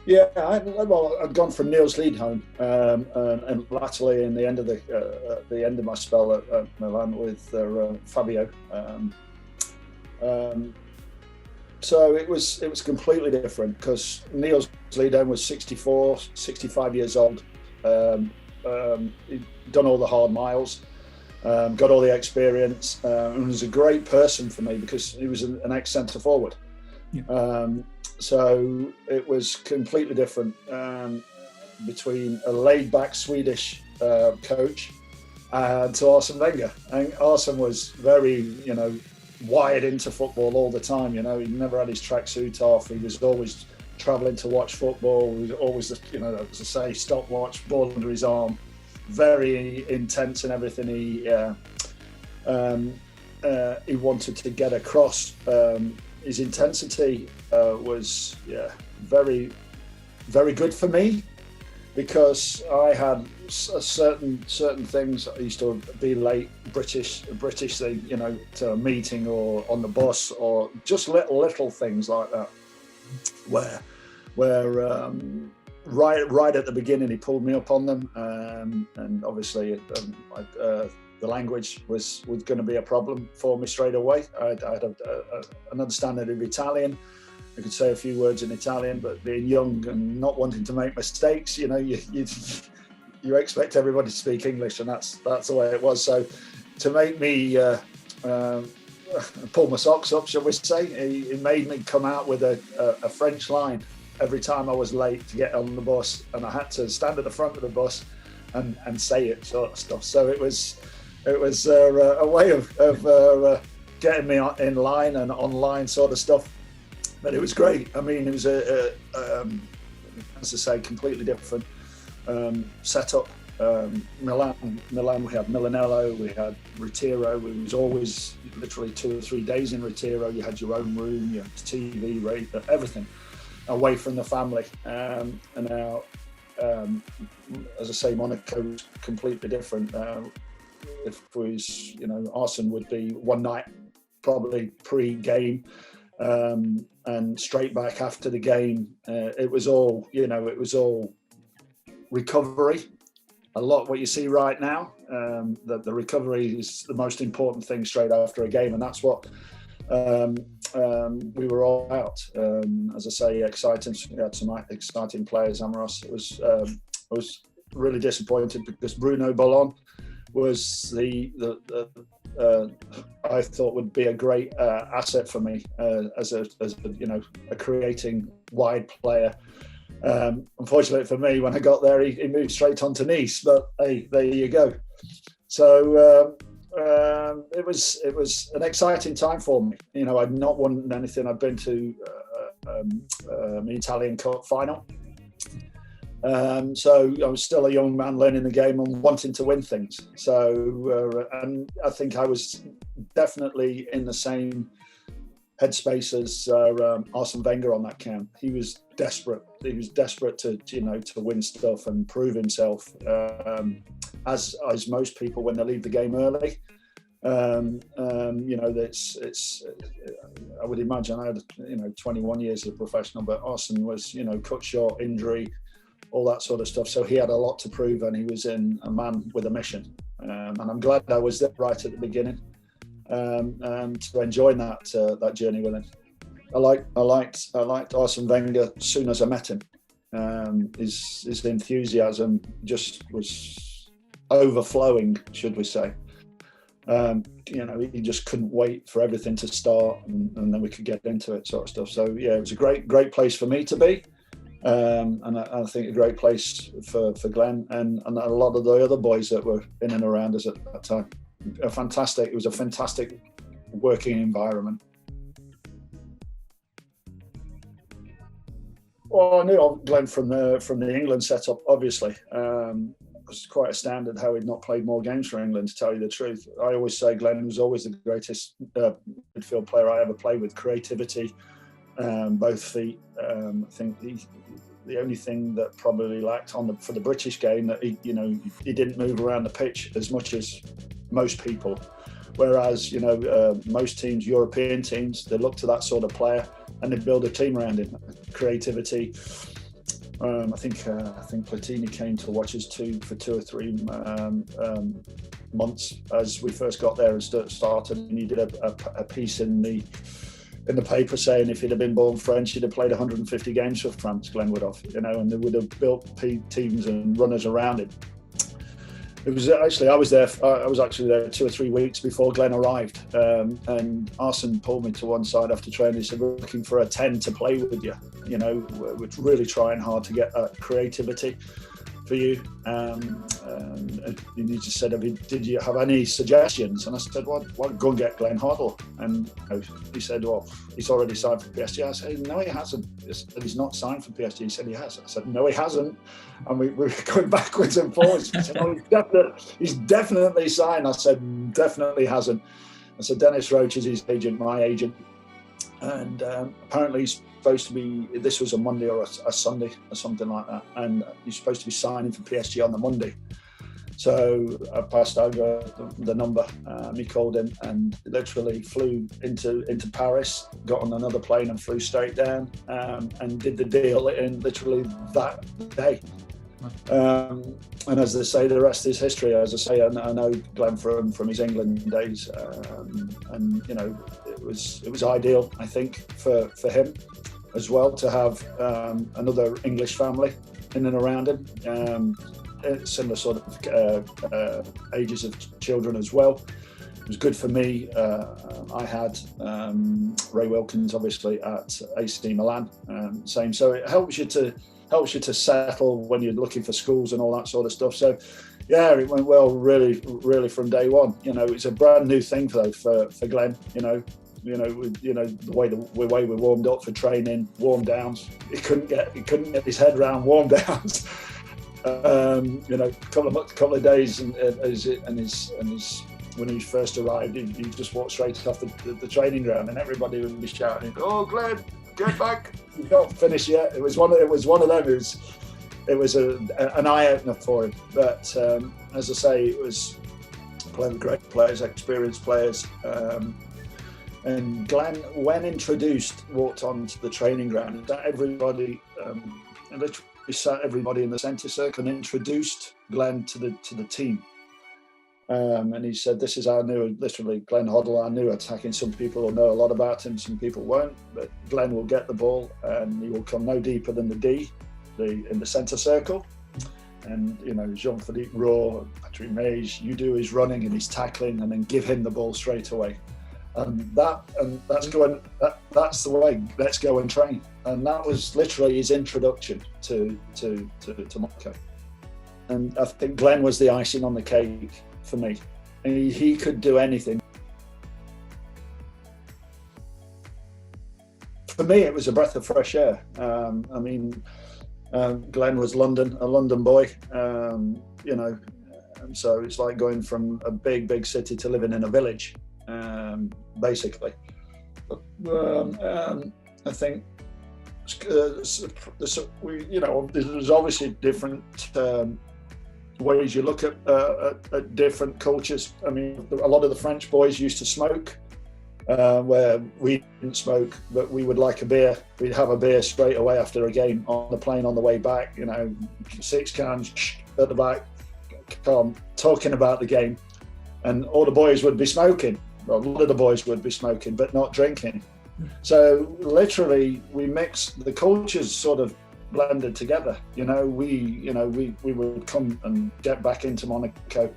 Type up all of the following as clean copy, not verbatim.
Yeah, well, I'd gone from Niels Liedholm and latterly in the end of my spell at Milan with Fabio. Um, so it was completely different because Niels Liedholm was 64, 65 years old. He'd done all the hard miles, got all the experience, and was a great person for me because he was an ex-centre forward. Yeah. So it was completely different between a laid-back Swedish coach to Arsene Wenger. And Arsene was very, wired into football all the time. He never had his tracksuit off. He was always travelling to watch football. He was always, as I say, stopwatch, ball under his arm. Very intense in everything he wanted to get across. His intensity was very, very good for me because I had certain things. I used to be late, British thing, to a meeting or on the bus or just little things like that. Where right at the beginning he pulled me up on them, and obviously the language was going to be a problem for me straight away. I had an understanding of Italian. I could say a few words in Italian, but being young and not wanting to make mistakes, you expect everybody to speak English, and that's the way it was. So to make me pull my socks up, shall we say, he made me come out with a French line every time I was late to get on the bus, and I had to stand at the front of the bus and say it, sort of stuff. So it was a way of getting me in line and online sort of stuff. But it was great. I mean, it was as I say, completely different setup. Milan, we had Milanello, we had Retiro. It was always literally 2 or 3 days in Retiro. You had your own room, you had TV, radio, everything away from the family. And now, as I say, Monaco was completely different. If it was, Arsene would be one night, probably pre-game, and straight back after the game. It was all recovery. A lot what you see right now, that the recovery is the most important thing straight after a game, and that's what we were all about. As I say, exciting. We had some exciting players. Amoros. I was really disappointed because Bruno Ballon was I thought would be a great asset for me as a creating wide player. Unfortunately for me, when I got there, he moved straight on to Nice. But hey, there you go. So it was an exciting time for me. I'd not won anything. I'd been to an Italian Cup final. So I was still a young man learning the game and wanting to win things. So and I think I was definitely in the same headspace as Arsene Wenger on that count. He was desperate. He was desperate to win stuff and prove himself, as most people when they leave the game early. It's I would imagine I had 21 years as a professional, but Arsene was cut short, injury, all that sort of stuff. So he had a lot to prove, and he was in a man with a mission. And I'm glad I was there right at the beginning, and to enjoy that journey with him. I liked Arsene Wenger as soon as I met him. His enthusiasm just was overflowing, should we say. He just couldn't wait for everything to start, and then we could get into it, sort of stuff. So yeah, it was a great place for me to be. And I think a great place for Glenn and a lot of the other boys that were in and around us at that time. It was a fantastic working environment. Well, I knew Glenn from the England setup, obviously. It was quite astounded how he'd not played more games for England, to tell you the truth. I always say Glenn was always the greatest midfield player I ever played with. Creativity, both feet. I think the only thing that probably lacked for the British game, that he didn't move around the pitch as much as most people. Whereas most teams, European teams, they look to that sort of player and they build a team around him. Creativity, I think Platini came to watch us for 2 or 3 months as we first got there and started. And he did a piece in the paper saying if he'd have been born French, he'd have played 150 games for France, Glenn would have, and they would have built teams and runners around him. It was actually, I was actually there 2 or 3 weeks before Glenn arrived, and Arsene pulled me to one side after training. He said, "We're looking for a 10 to play with you. We're really trying hard to get that creativity for you." And he just said, "Did you have any suggestions?" And I said, "Well, go and get Glenn Hoddle." And he said, "Well, he's already signed for PSG." I said, "No, he hasn't." He said, "He's not signed for PSG." He said, "He has." I said, "No, he hasn't." And we were going backwards and forwards. He said, "Oh, he's definitely signed." I said, "Definitely hasn't." I said, "Dennis Roach is his agent, my agent." And apparently he's supposed to be, this was a Monday or a Sunday or something like that, and he's supposed to be signing for PSG on the Monday. So I passed over the number. He called in and literally flew into Paris, got on another plane and flew straight down, and did the deal in literally that day. And as they say, the rest is history. As I say, I know Glenn from his England days, and it was ideal, I think, for him as well to have another English family in and around him. Similar sort of ages of children as well. It was good for me. I had Ray Wilkins, obviously, at AC Milan. Same. So it helps you to settle when you're looking for schools and all that sort of stuff. So yeah, it went well, really, really from day one. It's a brand new thing for Glenn. The way we warmed up for training, warm downs. He couldn't get his head around warm downs. Couple of days, and when he first arrived, he just walked straight off the training ground, and everybody would be shouting, "Oh, Glenn, get back! You can't finish yet." It was one of them. It was an eye opener for him. But as I say, it was playing with great players, experienced players. And Glenn, when introduced, walked onto the training ground, and everybody, literally sat everybody in the centre circle and introduced Glenn to the team. And he said, "This is our new, literally, Glenn Hoddle, our new attacking." Some people will know a lot about him, some people won't, but Glenn will get the ball and he will come no deeper than the D, in the centre circle. And, Jean-Philippe Roux, Patrick Mays, you do his running and his tackling, and then give him the ball straight away. That's the way. Let's go and train. And that was literally his introduction to Monaco. And I think Glenn was the icing on the cake for me. He could do anything. For me, it was a breath of fresh air. Glenn was a London boy, and so it's like going from a big city to living in a village. Basically, I think there's obviously different ways you look at different cultures. I mean, a lot of the French boys used to smoke, where we didn't smoke, but we would like a beer. We'd have a beer straight away after a game on the plane on the way back. 6 cans at the back, talking about the game, and all the boys would be smoking. Well, a lot of the boys would be smoking, but not drinking. So literally, we mixed the cultures, sort of blended together. We would come and get back into Monaco,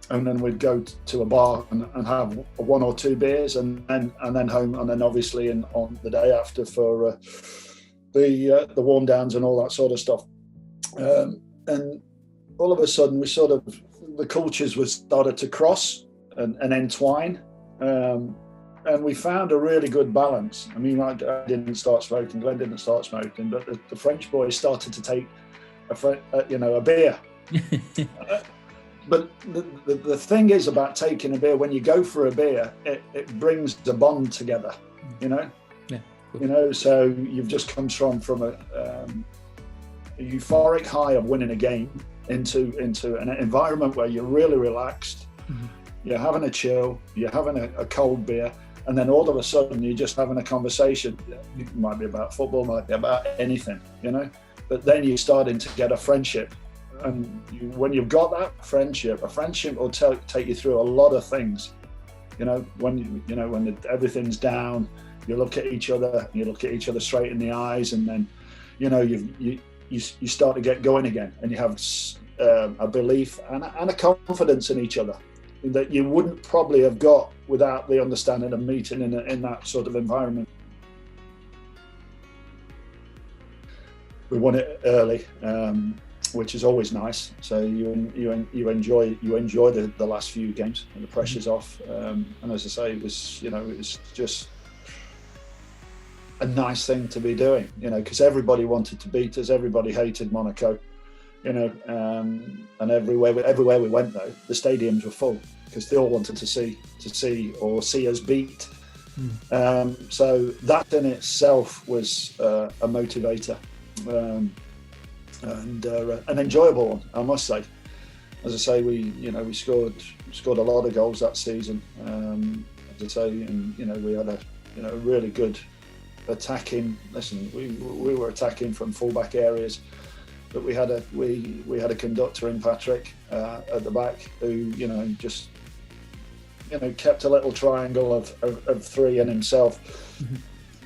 and then we'd go to a bar and have 1 or 2 beers, and then home, and then obviously on the day after for the warm downs and all that sort of stuff. And all of a sudden, the cultures were started to cross and entwine. And we found a really good balance. I mean, I didn't start smoking, Glenn didn't start smoking, but the French boys started to take a beer. But the thing is about taking a beer, when you go for a beer, it brings the bond together, so you've just come from a euphoric high of winning a game into an environment where you're really relaxed. Mm-hmm. You're having a chill, you're having a cold beer, And then all of a sudden you're just having a conversation. It might be about football, might be about anything, but then you're starting to get a friendship. And when you've got that friendship, a friendship will take you through a lot of things. When everything's down, you look at each other straight in the eyes, and then, you start to get going again, and you have a belief and a confidence in each other that you wouldn't probably have got without the understanding of meeting in that sort of environment. We won it early, which is always nice. So you enjoy the last few games, and the pressure's off. And as I say, it was just a nice thing to be doing, because everybody wanted to beat us. Everybody hated Monaco, and everywhere we went though, the stadiums were full because they all wanted to see us beat. So that in itself was a motivator. And an enjoyable one, I must say. As I say, we scored a lot of goals that season. As I say, and we had a really good attacking. Listen, we were attacking from fullback areas, but we had a conductor in Patrick at the back who just kept a little triangle of three in himself,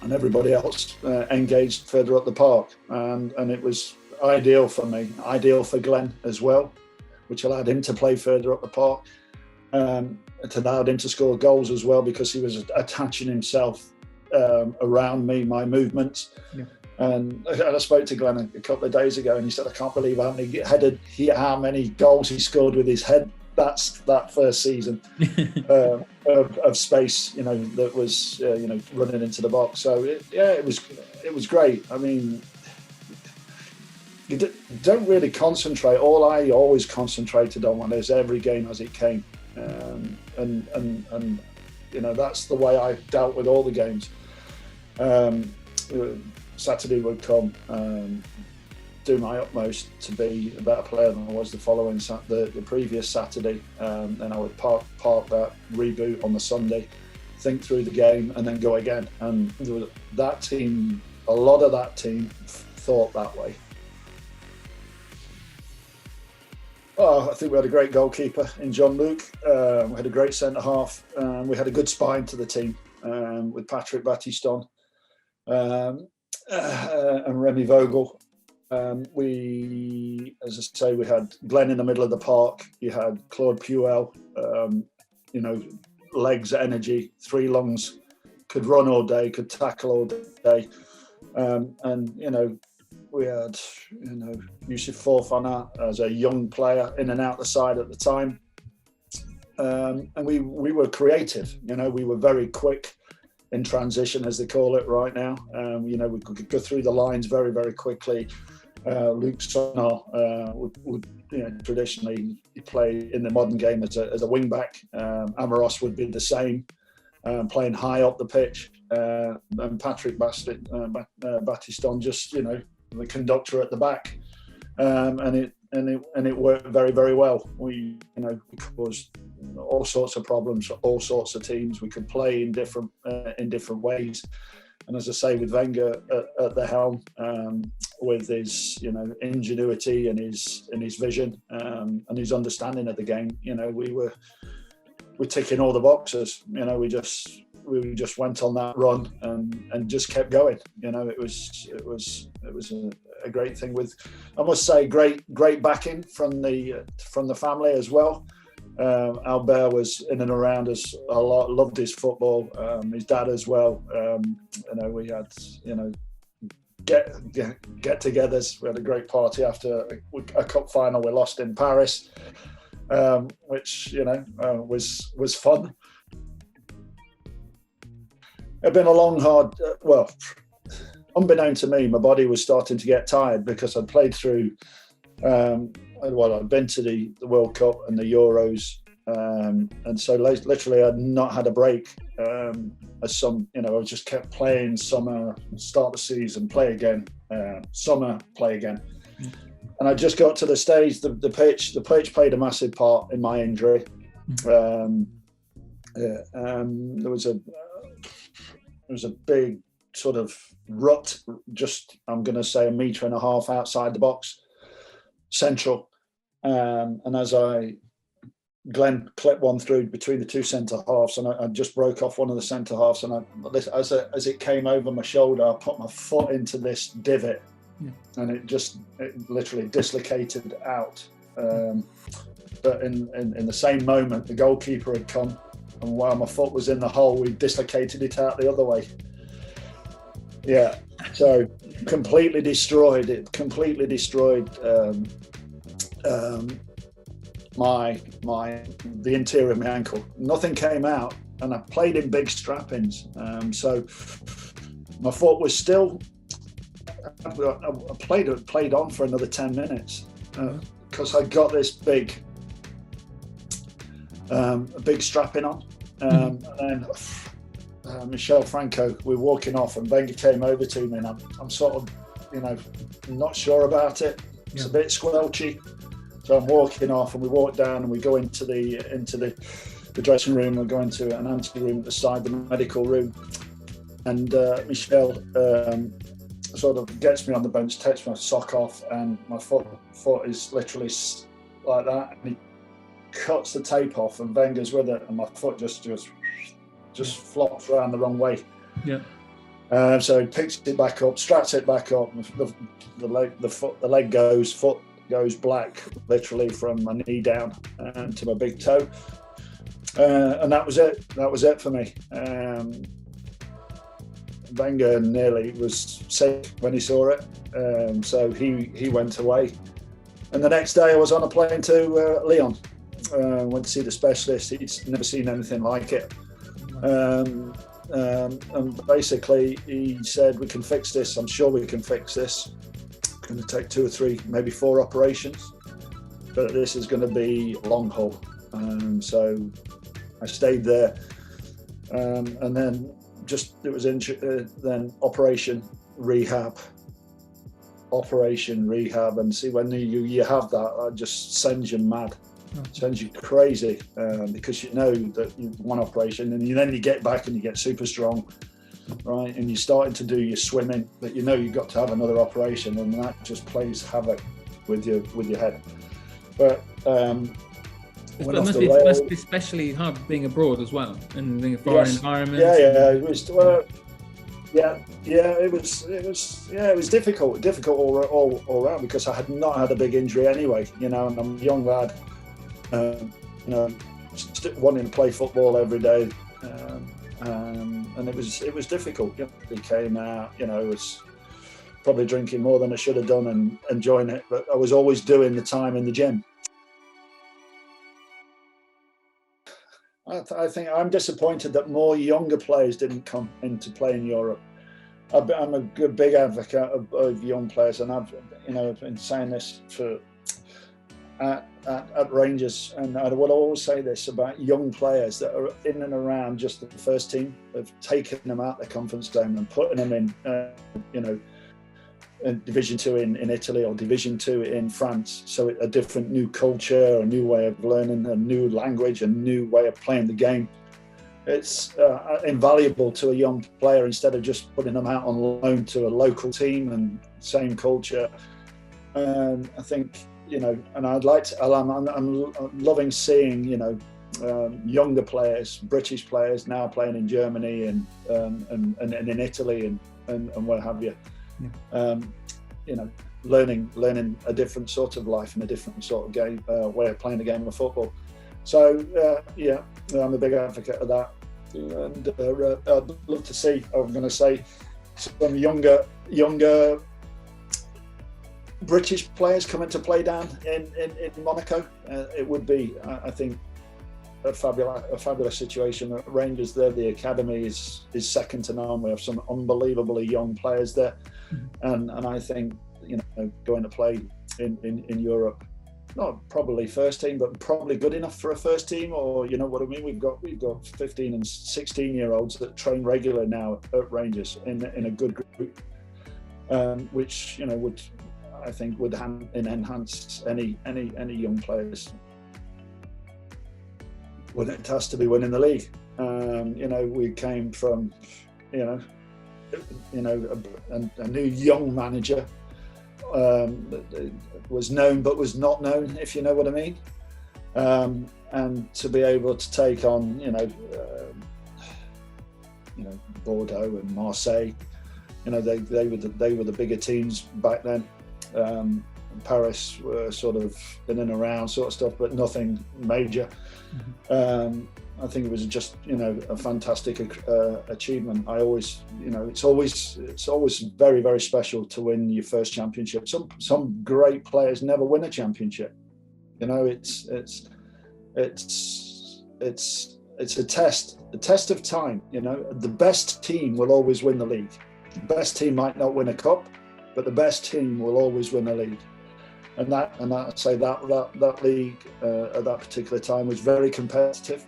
and everybody else engaged further up the park, and it was ideal for me, ideal for Glenn as well, which allowed him to play further up the park. It allowed him to score goals as well because he was attaching himself around me, my movements. Yeah. And I spoke to Glenn a couple of days ago, and he said, I can't believe how many goals he scored with his head. That's that first season of space, that was running into the box. So it was great. I mean, you don't really concentrate. All I always concentrated on was every game as it came, and that's the way I dealt with all the games. Saturday would come, do my utmost to be a better player than I was the previous Saturday. Then I would park that, reboot on the Sunday, think through the game, and then go again. And that team, a lot of that team thought that way. Oh, I think we had a great goalkeeper in John Luke. We had a great centre half. We had a good spine to the team with Patrick Battiston and Remy Vogel. As I say, we had Glenn in the middle of the park. You had Claude Puel, legs, energy, three lungs, could run all day, could tackle all day, and we had Yusuf Fofana as a young player in and out the side at the time, and we were creative. We were very quick in transition, as they call it right now. We could go through the lines very, very quickly. Luke Sonal would traditionally play in the modern game as a wing back. Amaros would be the same, playing high up the pitch, and Patrick Battiston just the conductor at the back, and it worked very, very well. We caused all sorts of problems for all sorts of teams. We could play in different ways. And as I say, with Wenger at the helm, with his ingenuity and his vision and his understanding of the game, we're ticking all the boxes. We just went on that run and just kept going. It was a great thing with, I must say, great backing from the family as well. Albert was in and around us a lot, loved his football, his dad as well. We had get-togethers. We had a great party after a cup final we lost in Paris, which was fun. It'd been a long, hard. Unbeknown to me, my body was starting to get tired because I'd played through. I'd been to the World Cup and the Euros, and so literally I'd not had a break. As some, I just kept playing summer, start the season, play again, summer, play again. And I just got to the stage, the pitch played a massive part in my injury. There was was a big sort of rut, just, I'm going to say 1.5 meters outside the box, central. And as Glenn clipped one through between the two centre halves, and I just broke off one of the centre halves, and as it came over my shoulder, I put my foot into this divot, and it literally dislocated out. But in the same moment, the goalkeeper had come, and while my foot was in the hole, we dislocated it out the other way. Yeah, so completely destroyed it. Completely destroyed the interior of my ankle. Nothing came out, and I played in big strap-ins. So my foot was still. I played on for another 10 minutes because I got this big strapping on, and then. Michel Franco, we're walking off, and Wenger came over to me, and I'm sort of, not sure about it. It's a bit squelchy, so I'm walking off, and we walk down, and we go into the dressing room. We go into an ante room at the side, the medical room, and Michel sort of gets me on the bench, takes my sock off, and my foot is literally like that, and he cuts the tape off, and Wenger's with it, and my foot just flops around the wrong way. Yeah. So he picks it back up, straps it back up. The leg foot goes black, literally from my knee down to my big toe. And that was it. That was it for me. Wenger nearly was sick when he saw it. So he went away. And the next day I was on a plane to Lyon. Went to see the specialist. He'd never seen anything like it. And basically he said, we can fix this. I'm sure we can fix this. It's going to take 2 or 3, maybe 4 operations, but this is going to be long haul. So I stayed there, and then then operation rehab, and see, when you have that, that just sends you mad. Sends you crazy, because you know that you've one operation, and then you get back and you get super strong, right? And you're starting to do your swimming, but you know you've got to have another operation, and that just plays havoc with your head. But it must be especially hard being abroad as well, and in a foreign environment. It was. It was difficult all around, because I had not had a big injury anyway, and I'm a young lad. Wanting to play football every day, and it was difficult. He came out, was probably drinking more than I should have done and enjoying it, but I was always doing the time in the gym. I think I'm disappointed that more younger players didn't come into play in Europe. I'm a big advocate of young players, and I've been saying this for. At Rangers, and I will always say this about young players that are in and around just the first team, of taking them out their comfort zone and putting them in, in Division 2 in Italy or Division 2 in France. So a different new culture, a new way of learning, a new language, a new way of playing the game. It's invaluable to a young player, instead of just putting them out on loan to a local team and same culture. I think. And I'd like to. I'm loving seeing, younger players, British players now playing in Germany and in Italy and what have you. Learning a different sort of life and a different sort of game, way of playing the game of football. So I'm a big advocate of that, and I'd love to see. I'm going to say some younger British players coming to play down in Monaco. It would be, I think, a fabulous situation. At Rangers, there, the academy is second to none. We have some unbelievably young players there, and I think going to play in Europe, not probably first team, but probably good enough for a first team, or what I mean. We've got 15 and 16-year-olds that train regularly now at Rangers in a good group, which would enhance any young players. Well, it has to be winning the league. We came from, a new young manager was known but was not known, if you know what I mean. And to be able to take on, Bordeaux and Marseille, they were the bigger teams back then. Paris were sort of in and around sort of stuff, but nothing major. I think it was just, a fantastic achievement. I always, it's always very, very special to win your first championship. Some great players never win a championship. It's a test of time. The best team will always win the league. The best team might not win a cup, but the best team will always win the league. And that league at that particular time was very competitive,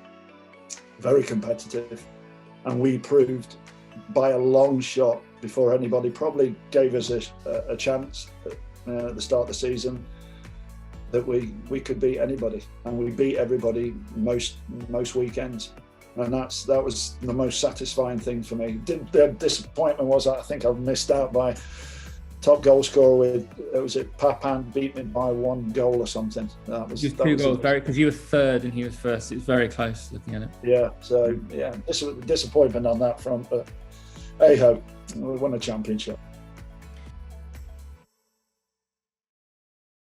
and we proved by a long shot, before anybody probably gave us a chance at the start of the season, that we could beat anybody, and we beat everybody most weekends, and that was the most satisfying thing for me. The disappointment was I think I missed out by top goal scorer with Papin beat me by 1 goal or something. That was 2 goals, because you were third and he was first. It was very close looking at it. Yeah, so this was disappointment on that front, but hey ho, we won a championship.